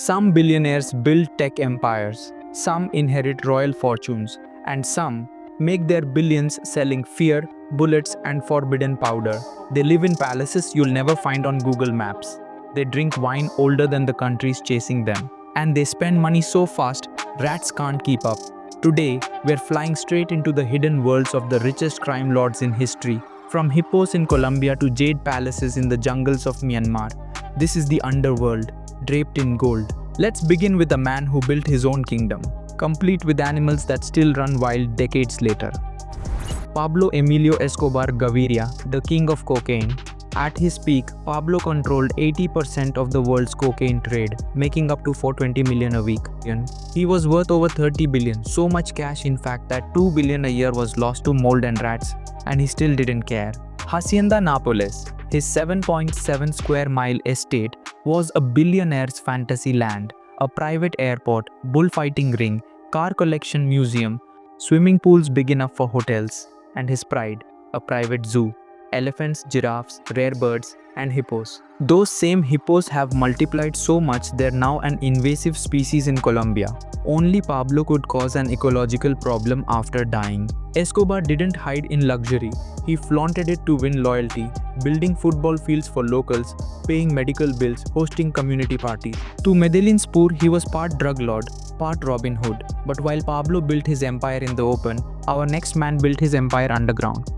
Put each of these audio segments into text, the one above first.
Some billionaires build tech empires, some inherit royal fortunes, and some make their billions selling fear, bullets, and forbidden powder. They live in palaces you'll never find on Google Maps. They drink wine older than the countries chasing them. And they spend money so fast, rats can't keep up. Today, we're flying straight into the hidden worlds of the richest crime lords in history, from hippos in Colombia to jade palaces in the jungles of Myanmar. This is the underworld, draped in gold. Let's begin with a man who built his own kingdom, complete with animals that still run wild decades later. Pablo Emilio Escobar Gaviria, the king of cocaine. At his peak, Pablo controlled 80% of the world's cocaine trade, making up to $420 million a week. He was worth over 30 billion, so much cash in fact that 2 billion a year was lost to mold and rats, and he still didn't care. Hacienda Nápoles, his 7.7 square mile estate, was a billionaire's fantasy land. A private airport, bullfighting ring, car collection museum, swimming pools big enough for hotels, and his pride, a private zoo. Elephants, giraffes, rare birds, and hippos. Those same hippos have multiplied so much they're now an invasive species in Colombia. Only Pablo could cause an ecological problem after dying. Escobar didn't hide in luxury. He flaunted it to win loyalty, building football fields for locals, paying medical bills, hosting community parties. To Medellin's poor, he was part drug lord, part Robin Hood. But while Pablo built his empire in the open, our next man built his empire underground.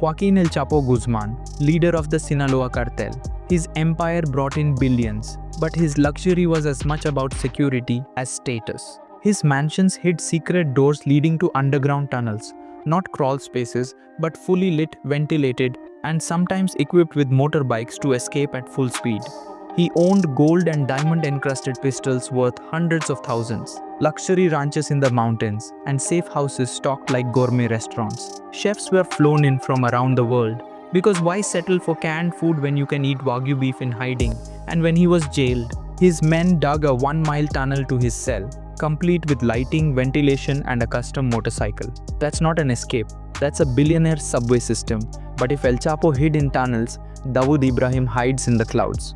Joaquin El Chapo Guzman, leader of the Sinaloa cartel. His empire brought in billions, but his luxury was as much about security as status. His mansions hid secret doors leading to underground tunnels, not crawl spaces, but fully lit, ventilated, and sometimes equipped with motorbikes to escape at full speed. He owned gold and diamond-encrusted pistols worth hundreds of thousands, luxury ranches in the mountains, and safe houses stocked like gourmet restaurants. Chefs were flown in from around the world, because why settle for canned food when you can eat Wagyu beef in hiding? And when he was jailed, his men dug a 1-mile tunnel to his cell, complete with lighting, ventilation, and a custom motorcycle. That's not an escape, that's a billionaire subway system. But if El Chapo hid in tunnels, Dawood Ibrahim hides in the clouds.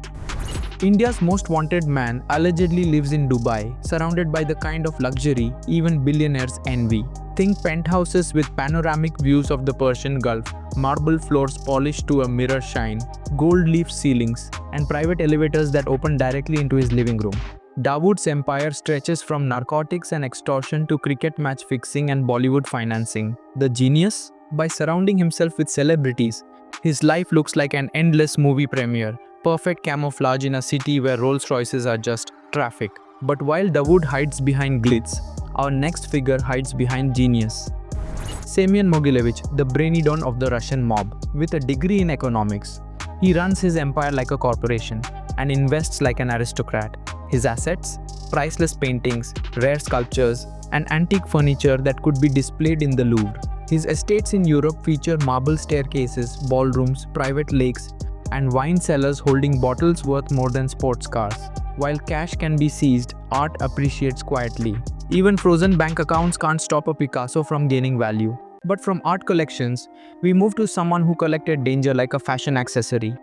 India's most wanted man allegedly lives in Dubai, surrounded by the kind of luxury even billionaires envy. Think penthouses with panoramic views of the Persian Gulf, marble floors polished to a mirror shine, gold leaf ceilings, and private elevators that open directly into his living room. Dawood's empire stretches from narcotics and extortion to cricket match fixing and Bollywood financing. The genius? By surrounding himself with celebrities, his life looks like an endless movie premiere. Perfect camouflage in a city where Rolls Royces are just traffic. But while Dawood hides behind glitz, our next figure hides behind genius. Semion Mogilevich, the brainy don of the Russian mob, with a degree in economics. He runs his empire like a corporation and invests like an aristocrat. His assets? Priceless paintings, rare sculptures, and antique furniture that could be displayed in the Louvre. His estates in Europe feature marble staircases, ballrooms, private lakes, and wine cellars holding bottles worth more than sports cars. While cash can be seized, art appreciates quietly. Even frozen bank accounts can't stop a Picasso from gaining value. But from art collections, we move to someone who collected danger like a fashion accessory.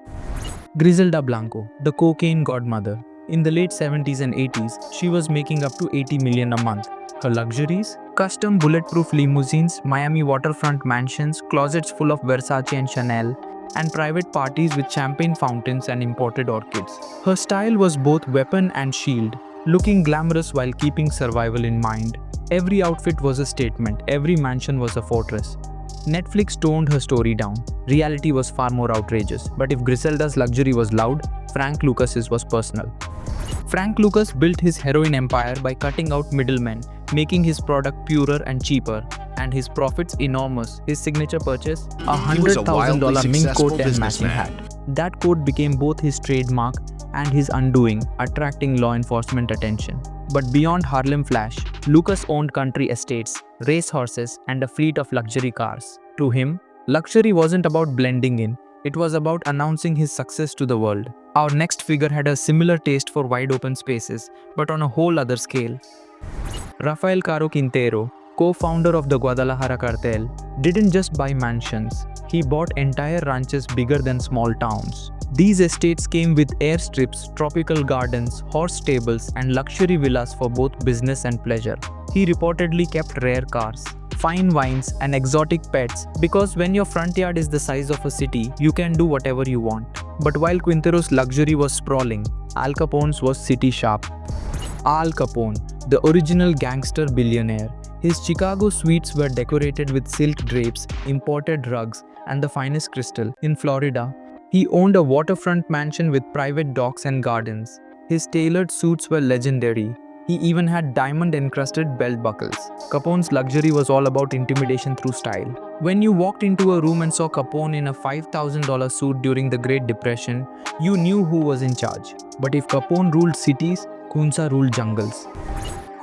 Griselda Blanco, the cocaine godmother. In the late 70s and 80s, she was making up to 80 million a month. Her luxuries? Custom bulletproof limousines, Miami waterfront mansions, closets full of Versace and Chanel, and private parties with champagne fountains and imported orchids. Her style was both weapon and shield, looking glamorous while keeping survival in mind. Every outfit was a statement, every mansion was a fortress. Netflix toned her story down. Reality was far more outrageous. But if Griselda's luxury was loud, Frank Lucas's was personal. Frank Lucas built his heroin empire by cutting out middlemen, making his product purer and cheaper, and his profits enormous. His signature purchase? A $100,000 mink coat and matching hat. That coat became both his trademark and his undoing, attracting law enforcement attention. But beyond Harlem Flash, Lucas owned country estates, racehorses, and a fleet of luxury cars. To him, luxury wasn't about blending in, it was about announcing his success to the world. Our next figure had a similar taste for wide open spaces, but on a whole other scale. Rafael Caro Quintero, co-founder of the Guadalajara Cartel, didn't just buy mansions, he bought entire ranches bigger than small towns. These estates came with airstrips, tropical gardens, horse stables, and luxury villas for both business and pleasure. He reportedly kept rare cars, fine wines, and exotic pets because when your front yard is the size of a city, you can do whatever you want. But while Quintero's luxury was sprawling, Al Capone's was city sharp. Al Capone, the original gangster billionaire. His Chicago suites were decorated with silk drapes, imported rugs, and the finest crystal. In Florida, he owned a waterfront mansion with private docks and gardens. His tailored suits were legendary. He even had diamond-encrusted belt buckles. Capone's luxury was all about intimidation through style. When you walked into a room and saw Capone in a $5,000 suit during the Great Depression, you knew who was in charge. But if Capone ruled cities, Hunza ruled jungles.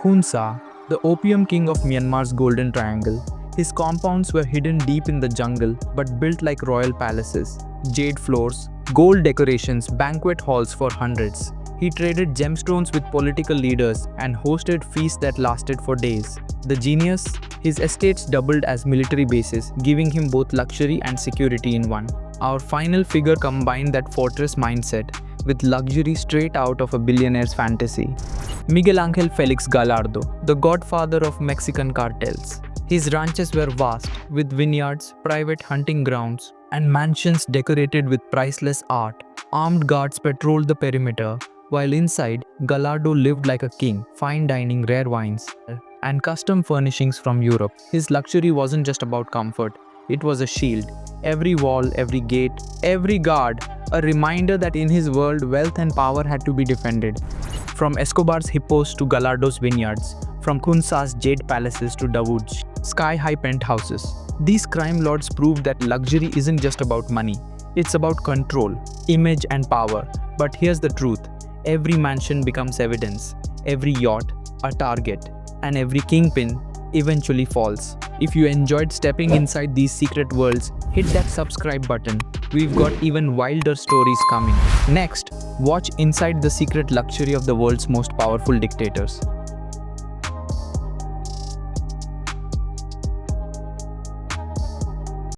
Hunza, the opium king of Myanmar's Golden Triangle. His compounds were hidden deep in the jungle but built like royal palaces. Jade floors, gold decorations, banquet halls for hundreds. He traded gemstones with political leaders and hosted feasts that lasted for days. The genius? His estates doubled as military bases, giving him both luxury and security in one. Our final figure combined that fortress mindset with luxury straight out of a billionaire's fantasy. Miguel Ángel Félix Gallardo, the godfather of Mexican cartels. His ranches were vast, with vineyards, private hunting grounds, and mansions decorated with priceless art. Armed guards patrolled the perimeter, while inside, Gallardo lived like a king, fine dining, rare wines, and custom furnishings from Europe. His luxury wasn't just about comfort, it was a shield. Every wall, every gate, every guard, a reminder that in his world, wealth and power had to be defended. From Escobar's hippos to Gallardo's vineyards, from Hunza's jade palaces to Dawood's sky-high penthouses, these crime lords proved that luxury isn't just about money, it's about control, image, and power. But here's the truth. Every mansion becomes evidence, every yacht, a target, and every kingpin eventually falls. If you enjoyed stepping inside these secret worlds, hit that subscribe button. We've got even wilder stories coming. Next, watch inside the secret luxury of the world's most powerful dictators.